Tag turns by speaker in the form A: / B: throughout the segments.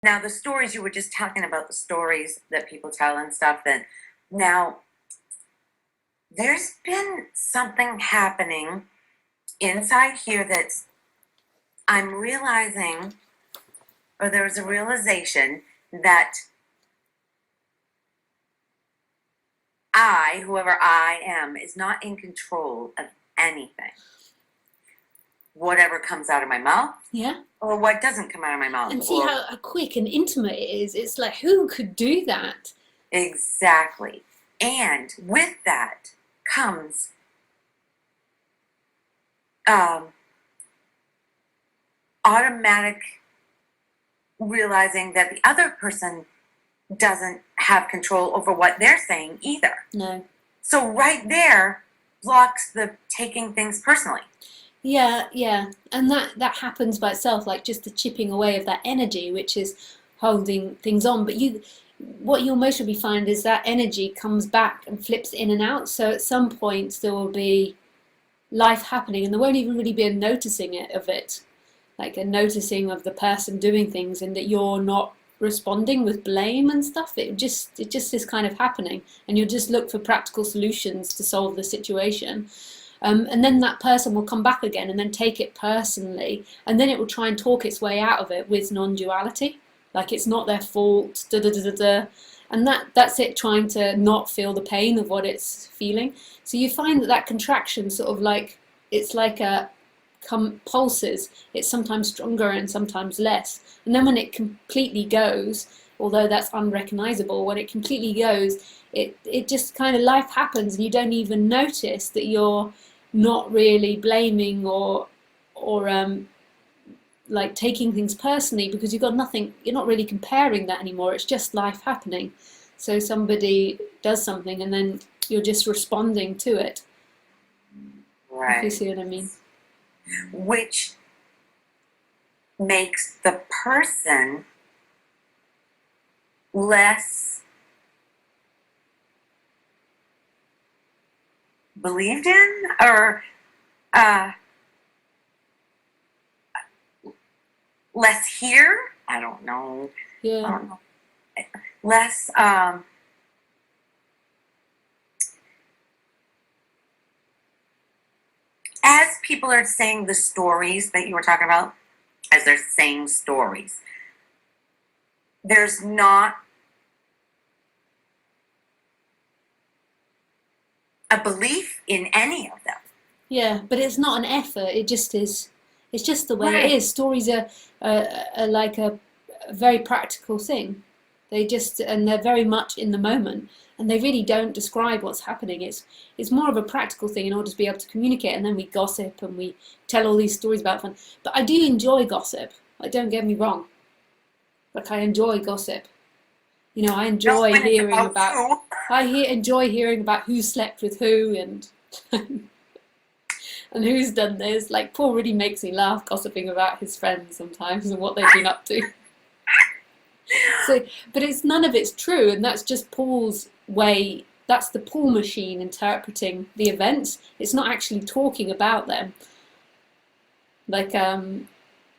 A: Now, the stories, you were just talking about the stories that people tell and stuff. Then, now, there's been something happening inside here that's I'm realizing, or there's a realization that I, whoever I am, is not in control of anything. Whatever comes out of my mouth.
B: Yeah.
A: Or what doesn't come out of my mouth.
B: And see how quick and intimate it is. It's like, who could do that?
A: Exactly. And with that comes automatic realizing that the other person doesn't have control over what they're saying either.
B: No.
A: So right there blocks the taking things personally.
B: Yeah, yeah. And that happens by itself, like just the chipping away of that energy, which is holding things on. But what you'll mostly find is that energy comes back and flips in and out. So at some point there will be life happening and there won't even really be a noticing of it. Like a noticing of the person doing things and that you're not responding with blame and stuff. It just is kind of happening, and you'll just look for practical solutions to solve the situation. And then that person will come back again and then take it personally, and then it will try and talk its way out of it with non-duality, like it's not their fault, da da da da da. And that's it, trying to not feel the pain of what it's feeling. So you find that contraction sort of like, it's like a pulses. It's sometimes stronger and sometimes less. And then when it completely goes, although that's unrecognizable, when it completely goes, it just kind of, life happens and you don't even notice that you're not really blaming or like taking things personally, because you've got nothing, you're not really comparing that anymore. It's just life happening. So somebody does something and then you're just responding to it.
A: Right.
B: If you see what I mean.
A: Which makes the person less believed in, or less here. I don't know.
B: Yeah.
A: I don't know. Less as people are saying the stories that you were talking about, as they're saying stories, there's not a belief in any of them.
B: Yeah, but it's not an effort. It just is. It's just the way
A: Right.
B: it is. Stories are like a very practical thing. And they're very much in the moment, and they really don't describe what's happening. It's more of a practical thing in order to be able to communicate. And then we gossip and we tell all these stories about fun. But I do enjoy gossip. Like, don't get me wrong. Like, I enjoy gossip. You know, I enjoy hearing about. Enjoy hearing about who slept with who and and who's done this. Like, Paul really makes me laugh gossiping about his friends sometimes and what they've been up to. So, but none of it's true, and that's just Paul's way. That's the Paul machine interpreting the events. It's not actually talking about them. Like, and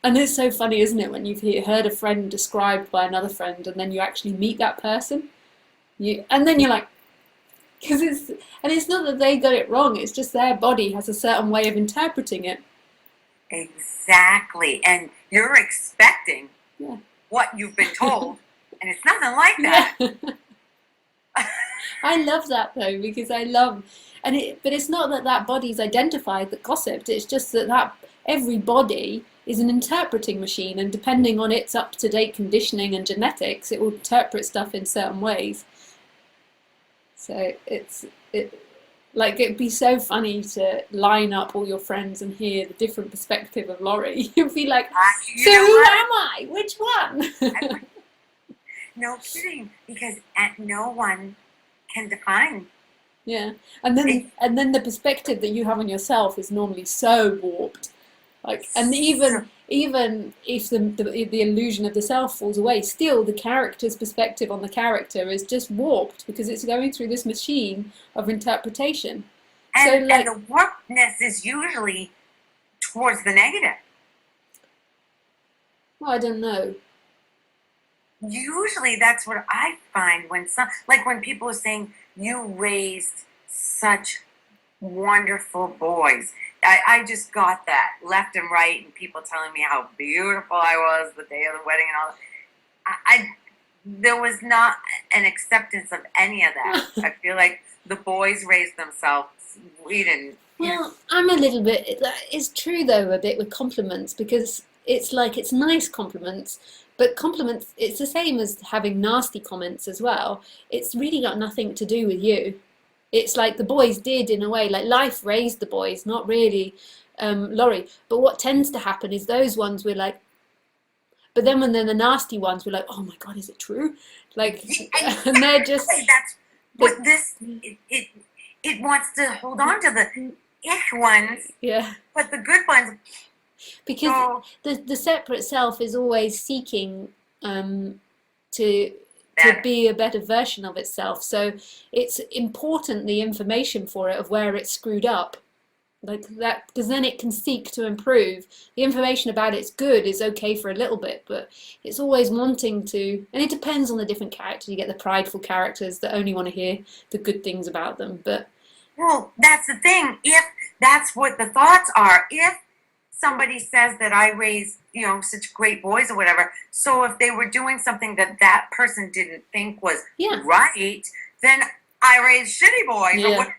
B: it's so funny, isn't it, when you've heard a friend described by another friend, and then you actually meet that person, and then you're like, because it's not that they got it wrong. It's just their body has a certain way of interpreting it.
A: Exactly, and you're expecting.
B: Yeah.
A: What you've been told, and it's nothing like that.
B: Yeah. I love that though, because but it's not that body's identified that gossiped. It's just that every body is an interpreting machine, and depending on its up-to-date conditioning and genetics, it will interpret stuff in certain ways. So like, it'd be so funny to line up all your friends and hear the different perspective of Laurie. You'd be like, so who am I? Which one?
A: No kidding, because no one can define.
B: Yeah, and then the perspective that you have on yourself is normally so warped. Like, and even if the illusion of the self falls away, still the character's perspective on the character is just warped because it's going through this machine of interpretation.
A: And the warpedness is usually towards the negative.
B: Well, I don't know.
A: usually that's what I find when when people are saying you raised such wonderful boys. I just got that left and right, and people telling me how beautiful I was the day of the wedding and all that. I there was not an acceptance of any of that. I feel like the boys raised themselves. We didn't.
B: Well, I'm a little bit. It's true though, a bit with compliments because it's like it's nice compliments, but compliments. It's the same as having nasty comments as well. It's really got nothing to do with you. It's like the boys did in a way, like life raised the boys, not really Laurie. But what tends to happen is those ones were like, but then when they're the nasty ones, we're like, oh my God, is it true? Like, and they're just,
A: That's
B: they,
A: what it wants to hold on to the ick ones,
B: yeah.
A: but the good ones.
B: Because
A: Oh,
B: the separate self is always seeking to
A: better.
B: be a better version of itself. So it's important the information for it of where it's screwed up, like that, because then it can seek to improve. The information about it's good is okay for a little bit, but it's always wanting to, and it depends on the different characters. You get the prideful characters that only want to hear the good things about them, but
A: Well, that's the thing. If that's what the thoughts are, if somebody says that I raised, such great boys or whatever, so if they were doing something that that person didn't think was
B: yeah,
A: right, then I raised shitty boys or
B: yeah,
A: what,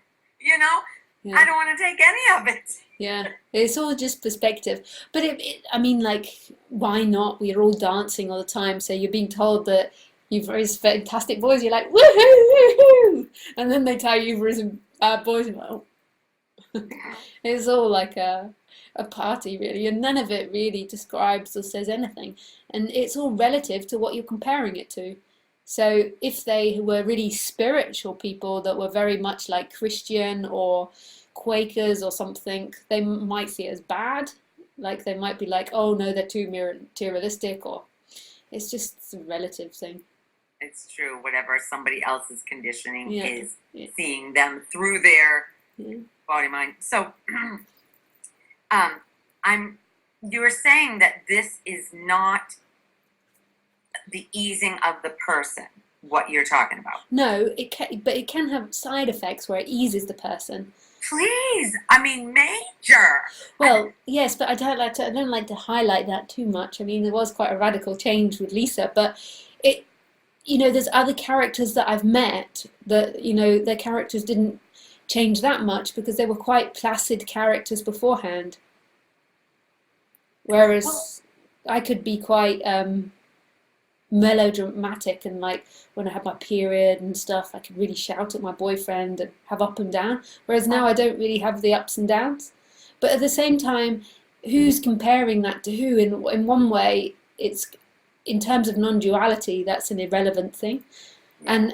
A: you know? I
B: yeah.
A: don't want to take any of it.
B: Yeah, it's all just perspective. But I mean, like, why not? We're all dancing all the time, so you're being told that you've raised fantastic boys. You're like, woohoo, woohoo! And then they tell you you've risen bad boys. And well, it's all like a party, really, and none of it really describes or says anything. And it's all relative to what you're comparing it to. So if they were really spiritual people that were very much like Christian or Quakers or something, they might see it as bad. Like they might be like, oh no, they're too materialistic, or it's just a relative thing.
A: It's true. Whatever somebody else's conditioning
B: Yeah,
A: is,
B: yeah,
A: seeing them through their
B: yeah.
A: body mind. So, um, I'm. You're saying that this is not the easing of the person. What you're talking about?
B: No, it can, but it can have side effects where it eases the person.
A: Please, I mean major. I,
B: Well, yes, but I don't like to highlight that too much. I mean, there was quite a radical change with Lisa, but it, there's other characters that I've met that, their characters didn't change that much because they were quite placid characters beforehand.
A: well,
B: Whereas I could be quite melodramatic and like when I had my period and stuff, I could really shout at my boyfriend and have up and down. Whereas now I don't really have the ups and downs. But at the same time, who's comparing that to who? In one way, it's in terms of non-duality, that's an irrelevant thing.
A: yeah.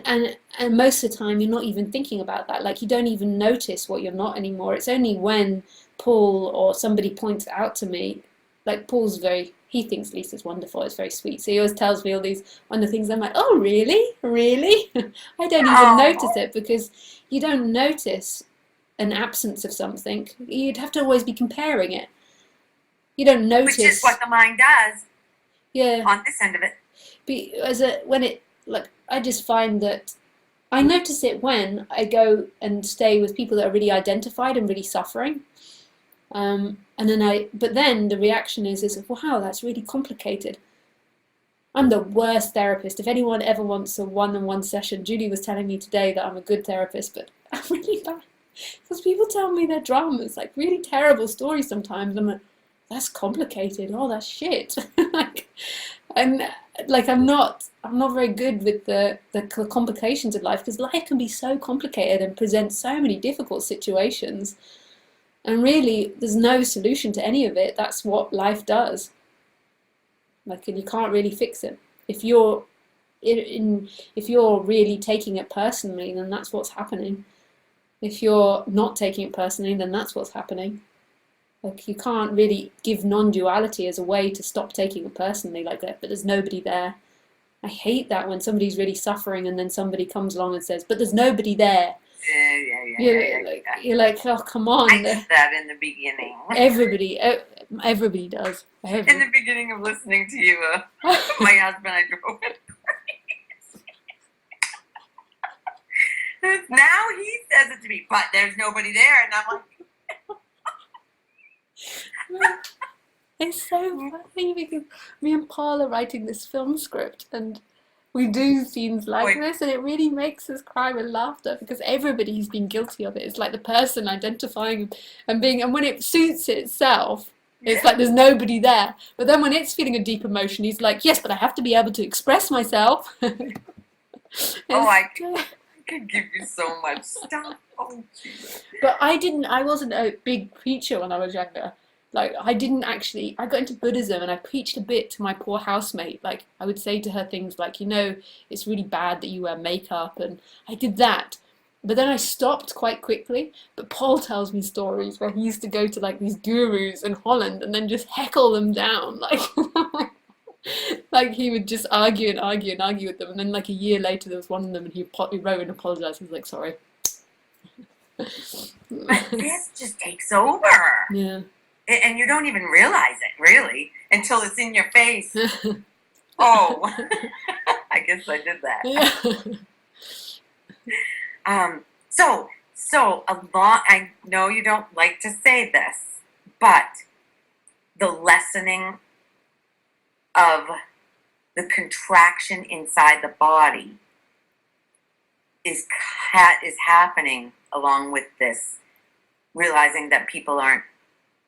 B: And most of the time, you're not even thinking about that. Like you don't even notice what you're not anymore. It's only when Paul or somebody points it out to me, like Paul's he thinks Lisa's wonderful. It's very sweet. So he always tells me all these wonderful things. I'm like, oh, really? Really? I don't even notice
A: Oh,
B: it because you don't notice an absence of something. You'd have to always be comparing it. You don't
A: which is
B: notice.
A: what the mind does
B: Yeah.
A: on this end of it.
B: When it, like, I just find that I notice it when I go and stay with people that are really identified and really suffering. And then but then the reaction is, wow, that's really complicated. I'm the worst therapist. If anyone ever wants a one-on-one session, Julie was telling me today that I'm a good therapist, but I'm really bad. Because people tell me their dramas, like really terrible stories sometimes. I'm like, that's complicated. Oh, that's shit. like, and like I'm not very good with the complications of life because life can be so complicated and present so many difficult situations. And really, there's no solution to any of it. That's what life does. Like, and you can't really fix it. If you're if you're really taking it personally, then that's what's happening. If you're not taking it personally, then that's what's happening. Like, you can't really give non-duality as a way to stop taking it personally like that. But there's nobody there. I hate that when somebody's really suffering and then somebody comes along and says, "But there's nobody there." You're like, oh, come
A: I
B: on.
A: did that in the beginning.
B: Everybody does.
A: In the beginning of listening to you, my husband, I drove it. now he says it to me, but there's nobody there, and I'm like,
B: It's so funny because me and Paul are writing this film script and we do scenes like this, and it really makes us cry with laughter because everybody's been guilty of it. It's like the person identifying and being, and when it suits itself, it's like there's nobody there. But then when it's feeling a deep emotion, he's like, yes, but I have to be able to express myself.
A: I could give you so much stuff. Oh, Jesus.
B: But I wasn't a big preacher when I was younger. Like, I got into Buddhism and I preached a bit to my poor housemate. Like, I would say to her things like, it's really bad that you wear makeup, and I did that. But then I stopped quite quickly. But Paul tells me stories where he used to go to like these gurus in Holland and then just heckle them down. Like, like he would just argue and argue and argue with them. And then like a year later, there was one of them and he wrote and apologized. He was like, sorry.
A: But this just takes over.
B: Yeah.
A: And you don't even realize it, really, until it's in your face. Oh, I guess I did that.
B: Yeah.
A: So a lot, I know you don't like to say this, but the lessening of the contraction inside the body is happening along with this, realizing that people aren't,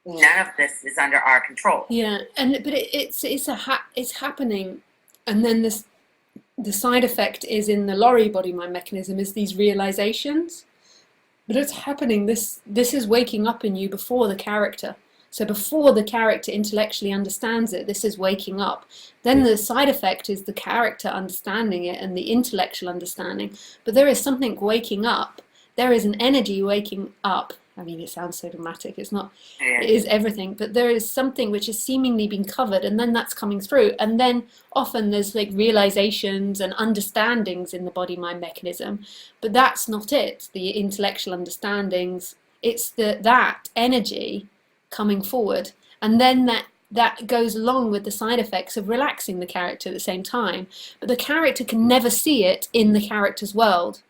A: none of this is under our control.
B: Yeah, but it's happening, and then the side effect is in the Laurie body mind mechanism is these realizations, but it's happening. This is waking up in you before the character. So before the character intellectually understands it, this is waking up. Then the side effect is the character understanding it and the intellectual understanding. But there is something waking up. There is an energy waking up. I mean, it sounds so dramatic. It's not. It is everything. But there is something which is seemingly being covered, and then that's coming through. And then often there's like realizations and understandings in the body-mind mechanism. But that's not it. The intellectual understandings. It's that energy coming forward, and then that goes along with the side effects of relaxing the character at the same time. But the character can never see it in the character's world.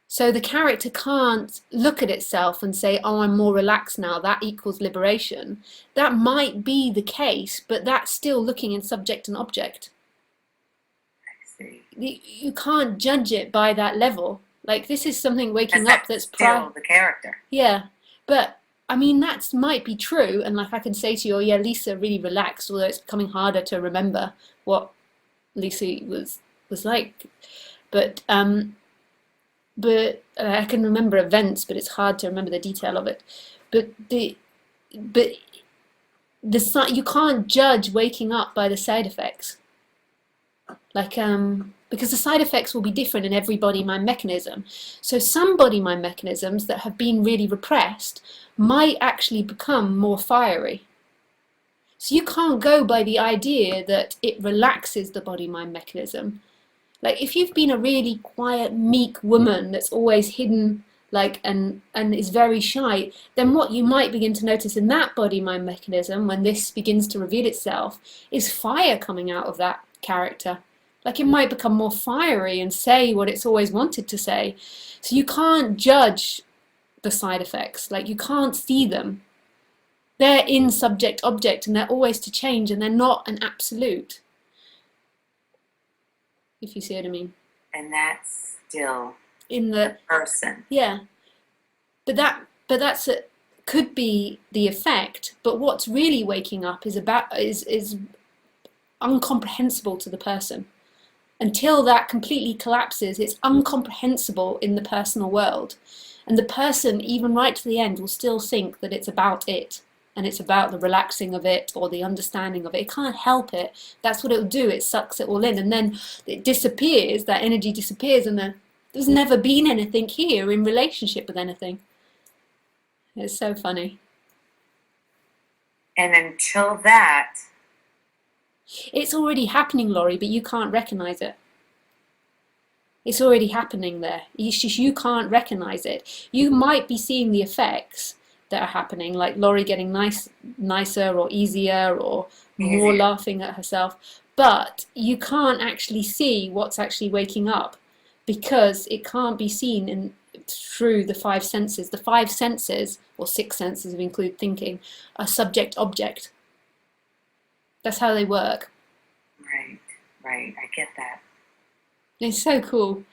B: So the character can't look at itself and say, oh, I'm more relaxed now, that equals liberation. That might be the case, but that's still looking in subject and object.
A: I see.
B: You can't judge it by that level. Like, this is something waking up that's
A: still the character.
B: Yeah, but I mean, that might be true, and like I can say to you, oh yeah, Lisa really relaxed, although it's becoming harder to remember what Lisa was like. But I can remember events, but it's hard to remember the detail of it. But you can't judge waking up by the side effects. Like because the side effects will be different in every body-mind mechanism. So some body-mind mechanisms that have been really repressed might actually become more fiery. So you can't go by the idea that it relaxes the body-mind mechanism. Like if you've been a really quiet, meek woman that's always hidden, like and is very shy, then what you might begin to notice in that body-mind mechanism when this begins to reveal itself is fire coming out of that character. Like it might become more fiery and say what it's always wanted to say. So you can't judge the side effects. Like you can't see them. They're in subject object and they're always to change and they're not an absolute. If you see what I mean.
A: And that's still
B: in the
A: person.
B: Yeah. But that's could be the effect, but what's really waking up is incomprehensible to the person. Until that completely collapses, it's incomprehensible in the personal world. And the person, even right to the end, will still think that it's about it. And it's about the relaxing of it or the understanding of it. It can't help it. That's what it'll do. It sucks it all in. And then it disappears, that energy disappears, and there's never been anything here in relationship with anything. It's so funny.
A: And until that...
B: It's already happening, Laurie, but you can't recognize it. It's already happening there. It's just you can't recognize it. You might be seeing the effects that are happening, like Laurie getting nicer or easier or more laughing at herself, but you can't actually see what's actually waking up because it can't be seen through the five senses. The five senses, or six senses if we include thinking, are subject object. That's how they work.
A: Right. I get that.
B: It's so cool.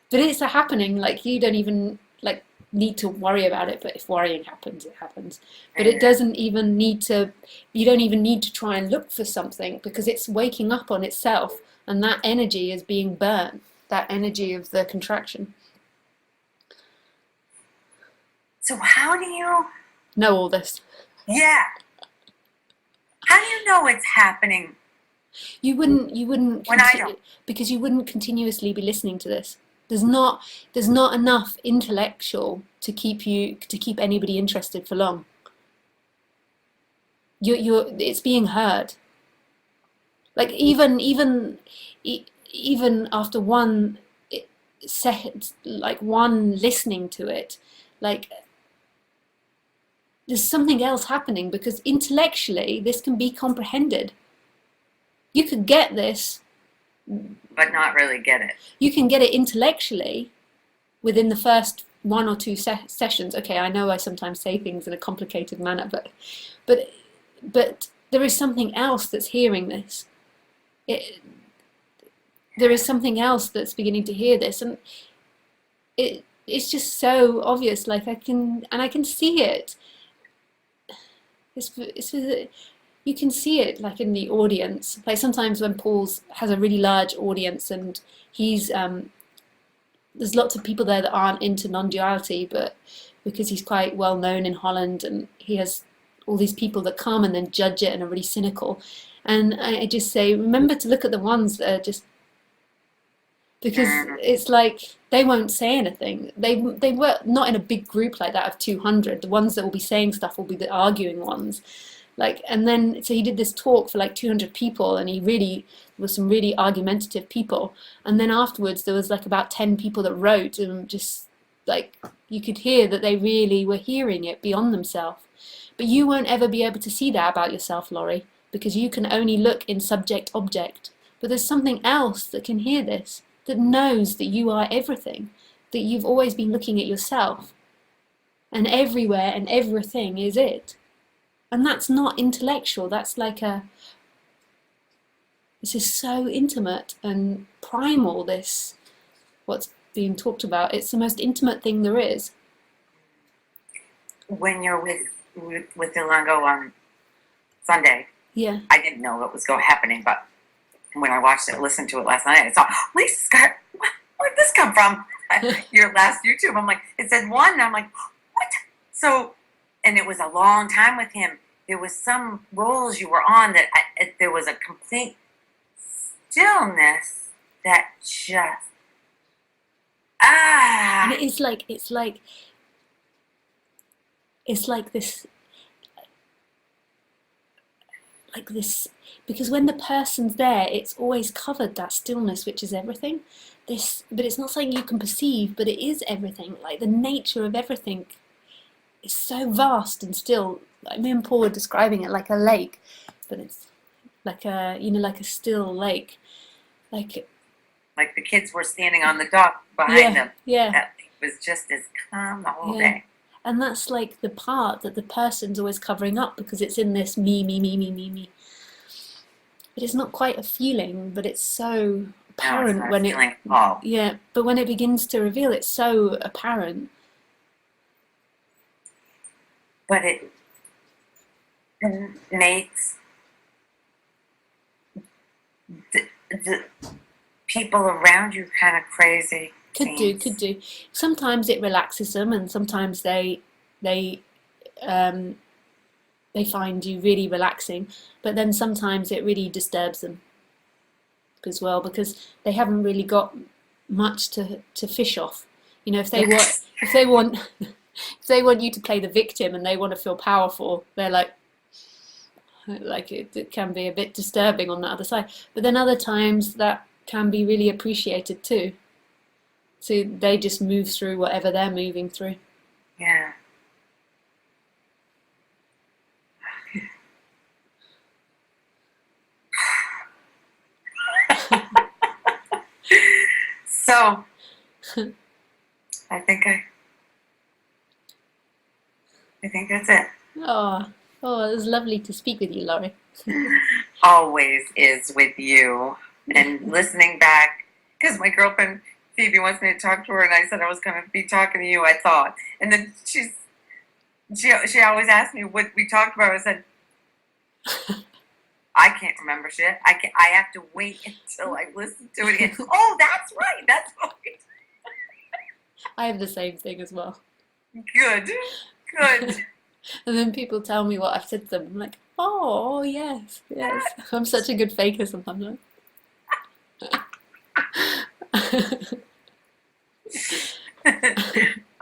B: But it's a happening, like you don't even like need to worry about it, but if worrying happens, it happens. But it doesn't even need to, you don't even need to try and look for something because it's waking up on itself and that energy is being burnt, that energy of the contraction.
A: So how do you
B: Know all this?
A: Yeah. How do you know it's happening?
B: You wouldn't
A: When I don't.
B: because you wouldn't continuously be listening to this. There's not enough intellectual to keep anybody interested for long. It's being heard. Like even after one second, like one listening to it, like there's something else happening because intellectually this can be comprehended. You could get this,
A: but not really get it.
B: You can get it intellectually within the first one or two sessions. Okay, I know I sometimes say things in a complicated manner, but there is something else that's hearing this. There is something else that's beginning to hear this, and it's just so obvious. Like I can see it. You can see it like in the audience. Like sometimes when Paul's has a really large audience and he's there's lots of people there that aren't into non-duality, but because he's quite well known in Holland and he has all these people that come and then judge it and are really cynical. And I just say, remember to look at the ones that are just, because it's like they won't say anything. They were not in a big group like that of 200. The ones that will be saying stuff will be the arguing ones. Like, and then so he did this talk for like 200 people, and he really was some really argumentative people. And then afterwards, there was like about 10 people that wrote, and just like you could hear that they really were hearing it beyond themselves. But you won't ever be able to see that about yourself, Laurie, because you can only look in subject object. But there's something else that can hear this, that knows that you are everything, that you've always been looking at yourself, and everywhere and everything is it. And that's not intellectual, that's like this is so intimate and primal, this, what's being talked about. It's the most intimate thing there is.
A: When you're with Ilongo on Sunday,
B: yeah,
A: I didn't know what was happening, but when I watched it, listened to it last night, I saw, Lisa Scott, where'd this come from? Your last YouTube, I'm like, it said one, and I'm like, what? So, and it was a long time with him. There was some roles you were on that there was a complete stillness that just
B: and it's like this, because when the person's there, it's always covered, that stillness, which is everything. But it's not something you can perceive, but it is everything. Like the nature of everything is so vast and still. Like me and Paul were describing it like a lake, but it's like like a still lake, like
A: the kids were standing on the dock behind them.
B: Yeah,
A: that was just as calm the whole day.
B: And that's like the part that the person's always covering up, because it's in this me. But it's not quite a feeling, but it's so apparent when it. Yeah, but when it begins to reveal, it's so apparent.
A: But it makes the people around you kind of crazy.
B: Could do. Sometimes it relaxes them, and sometimes they find you really relaxing. But then sometimes it really disturbs them as well, because they haven't really got much to fish off. If they want you to play the victim and they want to feel powerful, they're like it can be a bit disturbing on the other side. But then other times that can be really appreciated too. So they just move through whatever they're moving through.
A: Yeah. So I think that's it.
B: Oh, oh, it was lovely to speak with you, Laurie.
A: Always is with you. And listening back, because my girlfriend Phoebe wants me to talk to her, and I said I was going to be talking to you, I thought. And then she always asks me what we talked about. I said, I can't remember shit. I have to wait until I listen to it again. Oh, that's right. That's right.
B: I have the same thing as well.
A: Good. Good.
B: And then people tell me what I've said to them. I'm like, oh, yes, yes. I'm such a good faker sometimes.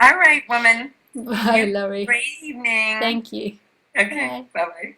A: All right, woman.
B: Bye, Laurie.
A: Great evening.
B: Thank you.
A: Okay. Bye bye.